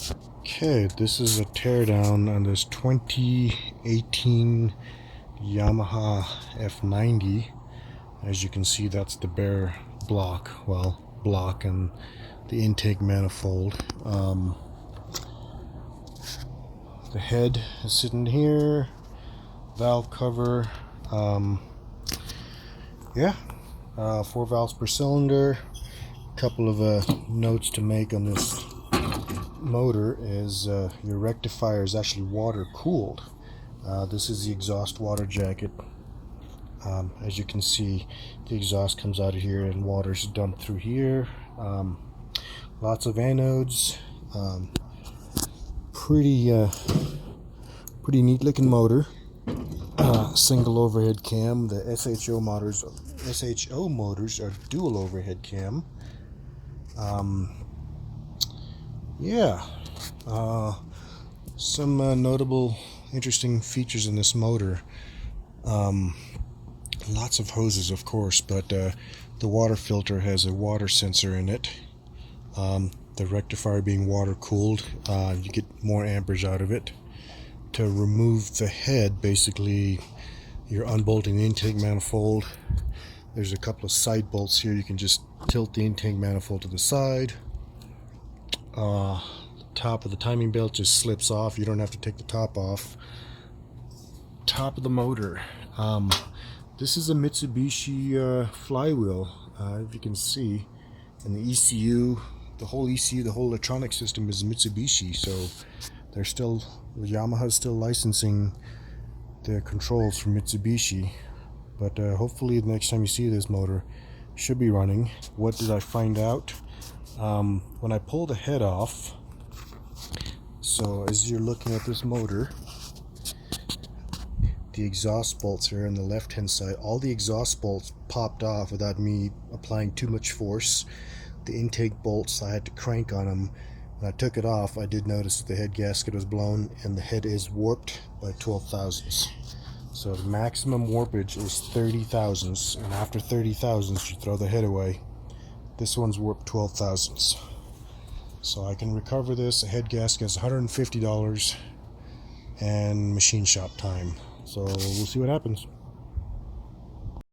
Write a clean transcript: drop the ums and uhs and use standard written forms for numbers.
Okay, this is a teardown on this 2018 Yamaha f90. As you can see, that's the bare block, and the intake manifold. The head is sitting here, valve cover, yeah, 4 valves per cylinder. Couple of notes to make on this motor is your rectifier is actually water cooled. This is the exhaust water jacket. As you can see, the exhaust comes out of here and water's dumped through here. Lots of anodes. Pretty neat looking motor. Single overhead cam. The SHO motors are dual overhead cam. Yeah, some notable interesting features in this motor. Lots of hoses, of course, but the water filter has a water sensor in it. The rectifier being water cooled, you get more amperage out of it. To remove the head, basically you're unbolting the intake manifold. There's a couple of side bolts here. You can just tilt the intake manifold to the side. Top of the timing belt just slips off. You don't have to take the top off. Top of the motor. This is a Mitsubishi flywheel, if you can see. And the ECU, the whole electronic system is Mitsubishi. So Yamaha is still licensing their controls from Mitsubishi. But hopefully the next time you see this motor, it should be running. What did I find out? When I pull the head off, so as you're looking at this motor, the exhaust bolts are on the left hand side. All the exhaust bolts popped off without me applying too much force. The intake bolts, I had to crank on them. When I took it off, I did notice that the head gasket was blown and the head is warped by 12 thousandths. So the maximum warpage is 30 thousandths, and after 30 thousandths you throw the head away. This one's warped 12 thousandths. So I can recover this. The head gasket is $150 and machine shop time. So we'll see what happens.